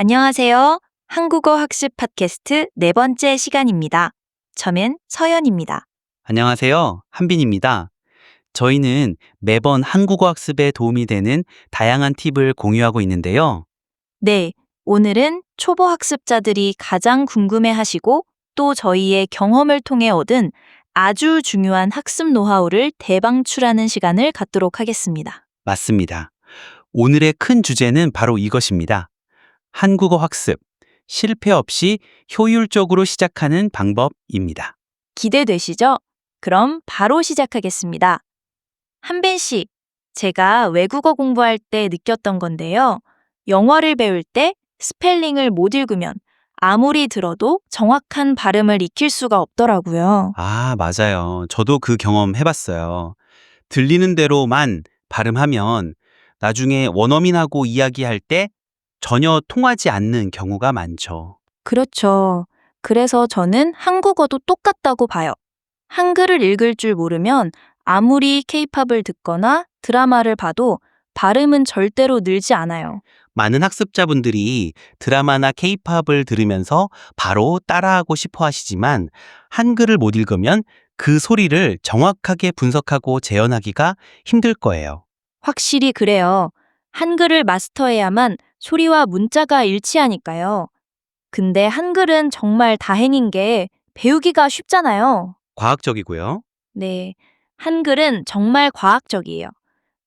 안녕하세요. 한국어 학습 팟캐스트 네 번째 시간입니다. 저는 서연입니다. 안녕하세요. 한빈입니다. 저희는 매번 한국어 학습에 도움이 되는 다양한 팁을 공유하고 있는데요. 네, 오늘은 초보 학습자들이 가장 궁금해하시고 또 저희의 경험을 통해 얻은 아주 중요한 학습 노하우를 대방출하는 시간을 갖도록 하겠습니다. 맞습니다. 오늘의 큰 주제는 바로 이것입니다. 한국어 학습, 실패 없이 효율적으로 시작하는 방법입니다. 기대되시죠? 그럼 바로 시작하겠습니다. 한빈 씨, 제가 외국어 공부할 때 느꼈던 건데요. 영어를 배울 때 스펠링을 못 읽으면 아무리 들어도 정확한 발음을 익힐 수가 없더라고요. 맞아요. 저도 그 경험 해봤어요. 들리는 대로만 발음하면 나중에 원어민하고 이야기할 때 전혀 통하지 않는 경우가 많죠. 그렇죠. 그래서 저는 한국어도 똑같다고 봐요. 한글을 읽을 줄 모르면 아무리 케이팝을 듣거나 드라마를 봐도 발음은 절대로 늘지 않아요. 많은 학습자분들이 드라마나 케이팝을 들으면서 바로 따라하고 싶어 하시지만 한글을 못 읽으면 그 소리를 정확하게 분석하고 재현하기가 힘들 거예요. 확실히 그래요. 한글을 마스터해야만 소리와 문자가 일치하니까요. 근데 한글은 정말 다행인 게 배우기가 쉽잖아요. 과학적이고요. 네. 한글은 정말 과학적이에요.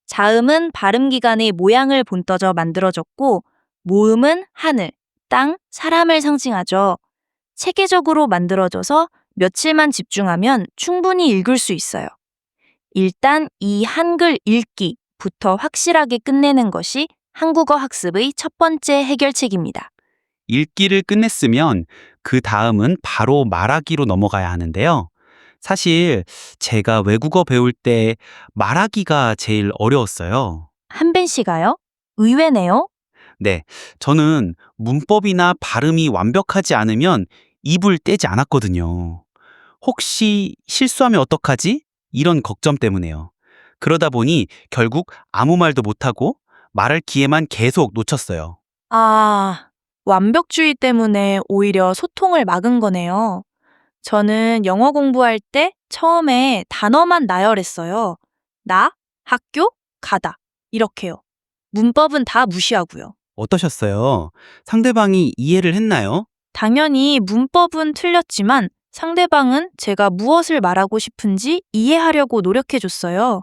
자음은 발음 기관의 모양을 본떠져 만들어졌고, 모음은 하늘, 땅, 사람을 상징하죠. 체계적으로 만들어져서 며칠만 집중하면 충분히 읽을 수 있어요. 일단 이 한글 읽기부터 확실하게 끝내는 것이 한국어 학습의 첫 번째 해결책입니다. 읽기를 끝냈으면 그 다음은 바로 말하기로 넘어가야 하는데요. 사실 제가 외국어 배울 때 말하기가 제일 어려웠어요. 한빈 씨가요? 의외네요. 네, 저는 문법이나 발음이 완벽하지 않으면 입을 떼지 않았거든요. 혹시 실수하면 어떡하지? 이런 걱정 때문에요. 그러다 보니 결국 아무 말도 못하고 말할 기회만 계속 놓쳤어요. 아, 완벽주의 때문에 오히려 소통을 막은 거네요. 저는 영어 공부할 때 처음에 단어만 나열했어요. 나, 학교, 가다. 이렇게요. 문법은 다 무시하고요. 어떠셨어요? 상대방이 이해를 했나요? 당연히 문법은 틀렸지만 상대방은 제가 무엇을 말하고 싶은지 이해하려고 노력해줬어요.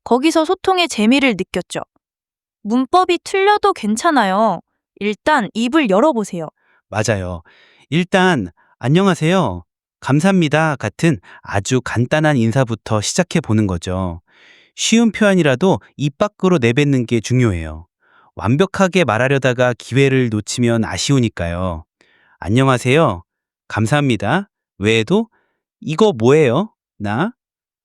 거기서 소통의 재미를 느꼈죠. 문법이 틀려도 괜찮아요. 일단 입을 열어보세요. 맞아요. 일단, 안녕하세요. 감사합니다. 같은 아주 간단한 인사부터 시작해 보는 거죠. 쉬운 표현이라도 입 밖으로 내뱉는 게 중요해요. 완벽하게 말하려다가 기회를 놓치면 아쉬우니까요. 안녕하세요. 감사합니다. 외에도 이거 뭐예요? 나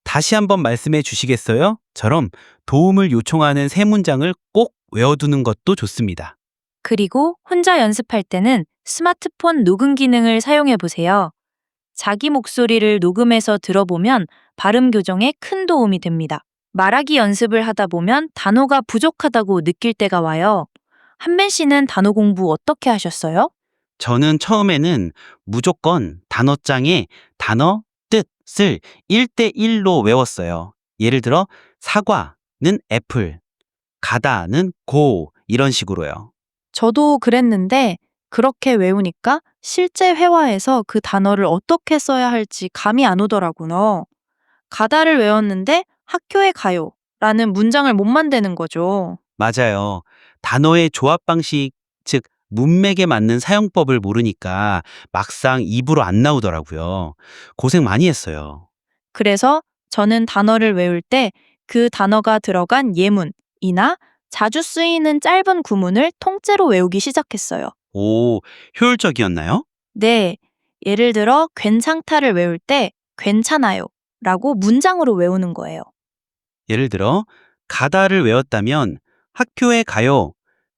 다시 한번 말씀해 주시겠어요? 처럼 도움을 요청하는 세 문장을 꼭 외워두는 것도 좋습니다. 그리고 혼자 연습할 때는 스마트폰 녹음 기능을 사용해 보세요. 자기 목소리를 녹음해서 들어보면 발음 교정에 큰 도움이 됩니다. 말하기 연습을 하다 보면 단어가 부족하다고 느낄 때가 와요. 한빈 씨는 단어 공부 어떻게 하셨어요? 저는 처음에는 무조건 단어장에 단어 뜻을 1대1로 외웠어요. 예를 들어 사과는 애플, 가다는 고 이런 식으로요. 저도 그랬는데 그렇게 외우니까 실제 회화에서 그 단어를 어떻게 써야 할지 감이 안 오더라고요. 가다를 외웠는데 학교에 가요 라는 문장을 못 만드는 거죠. 맞아요. 단어의 조합 방식, 즉 문맥에 맞는 사용법을 모르니까 막상 입으로 안 나오더라고요. 고생 많이 했어요. 그래서 저는 단어를 외울 때 그 단어가 들어간 예문이나 자주 쓰이는 짧은 구문을 통째로 외우기 시작했어요. 오, 효율적이었나요? 네, 예를 들어 괜찮다를 외울 때 괜찮아요 라고 문장으로 외우는 거예요. 예를 들어 가다를 외웠다면 학교에 가요,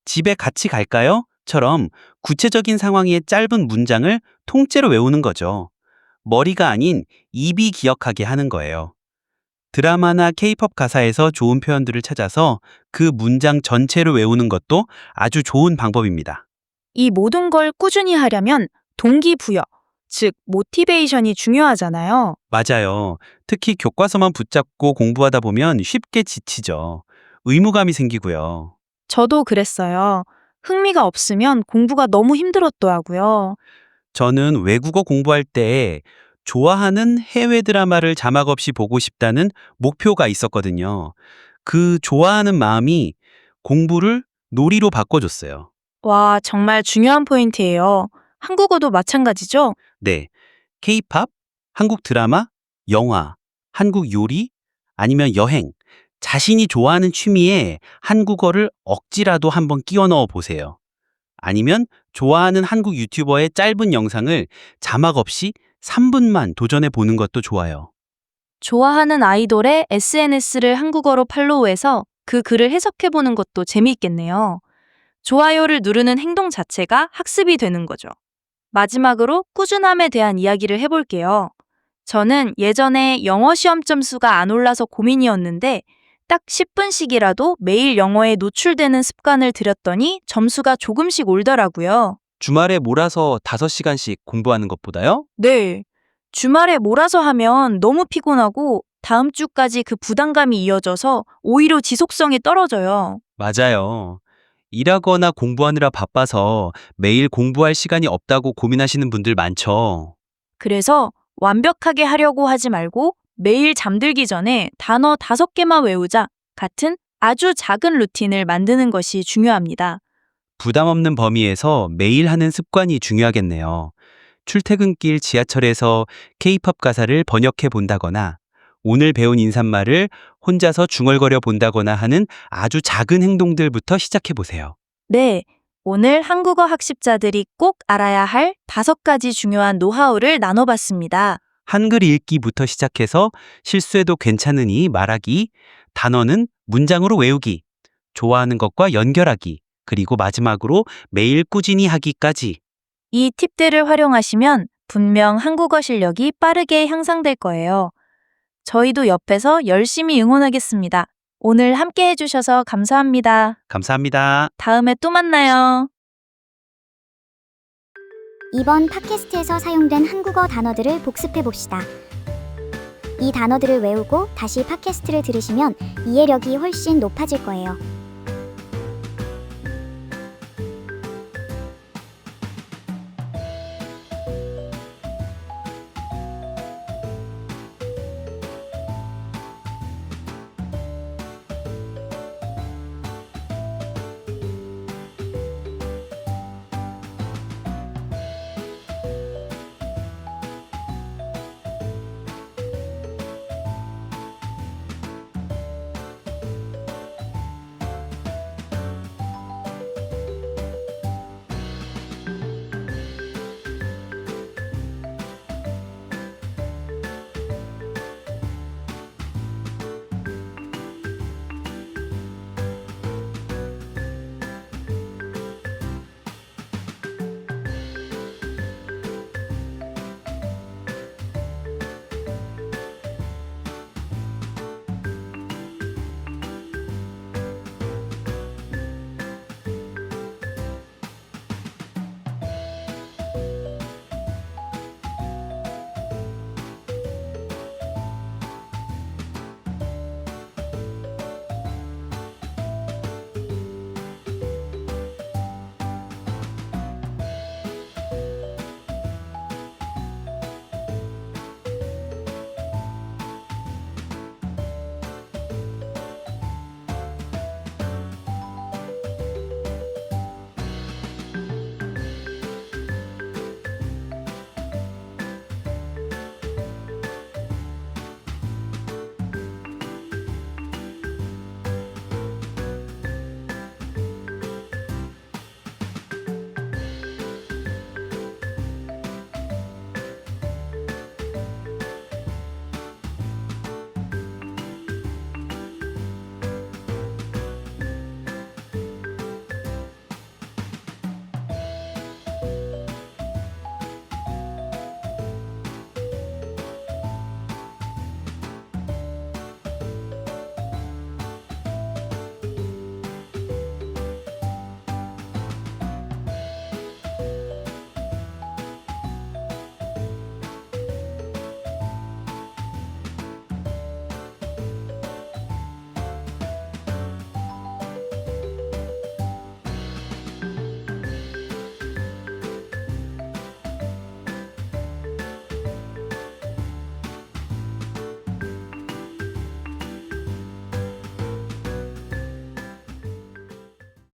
집에 같이 갈까요? 처럼 구체적인 상황의 짧은 문장을 통째로 외우는 거죠. 머리가 아닌 입이 기억하게 하는 거예요. 드라마나 케이팝 가사에서 좋은 표현들을 찾아서 그 문장 전체를 외우는 것도 아주 좋은 방법입니다. 이 모든 걸 꾸준히 하려면 동기부여, 즉 모티베이션이 중요하잖아요. 맞아요. 특히 교과서만 붙잡고 공부하다 보면 쉽게 지치죠. 의무감이 생기고요. 저도 그랬어요. 흥미가 없으면 공부가 너무 힘들었더라고요. 저는 외국어 공부할 때 좋아하는 해외 드라마를 자막 없이 보고 싶다는 목표가 있었거든요. 그 좋아하는 마음이 공부를 놀이로 바꿔줬어요. 와, 정말 중요한 포인트예요. 한국어도 마찬가지죠? 네. K-팝, 한국 드라마, 영화, 한국 요리, 아니면 여행. 자신이 좋아하는 취미에 한국어를 억지라도 한번 끼워 넣어 보세요. 아니면 좋아하는 한국 유튜버의 짧은 영상을 자막 없이 3분만 도전해 보는 것도 좋아요. 좋아하는 아이돌의 SNS를 한국어로 팔로우해서 그 글을 해석해보는 것도 재미있겠네요. 좋아요를 누르는 행동 자체가 학습이 되는 거죠. 마지막으로 꾸준함에 대한 이야기를 해볼게요. 저는 예전에 영어 시험 점수가 안 올라서 고민이었는데 딱 10분씩이라도 매일 영어에 노출되는 습관을 들였더니 점수가 조금씩 올더라고요. 주말에 몰아서 5시간씩 공부하는 것보다요? 네. 주말에 몰아서 하면 너무 피곤하고 다음 주까지 그 부담감이 이어져서 오히려 지속성이 떨어져요. 맞아요. 일하거나 공부하느라 바빠서 매일 공부할 시간이 없다고 고민하시는 분들 많죠. 그래서 완벽하게 하려고 하지 말고 매일 잠들기 전에 단어 5개만 외우자 같은 아주 작은 루틴을 만드는 것이 중요합니다. 부담 없는 범위에서 매일 하는 습관이 중요하겠네요. 출퇴근길 지하철에서 K-팝 가사를 번역해 본다거나 오늘 배운 인사말을 혼자서 중얼거려 본다거나 하는 아주 작은 행동들부터 시작해 보세요. 네. 오늘 한국어 학습자들이 꼭 알아야 할 5가지 중요한 노하우를 나눠봤습니다. 한글 읽기부터 시작해서 실수해도 괜찮으니 말하기, 단어는 문장으로 외우기, 좋아하는 것과 연결하기, 그리고 마지막으로 매일 꾸준히 하기까지. 이 팁들을 활용하시면 분명 한국어 실력이 빠르게 향상될 거예요. 저희도 옆에서 열심히 응원하겠습니다. 오늘 함께 해주셔서 감사합니다. 감사합니다. 다음에 또 만나요. 이번 팟캐스트에서 사용된 한국어 단어들을 복습해 봅시다. 이 단어들을 외우고 다시 팟캐스트를 들으시면 이해력이 훨씬 높아질 거예요.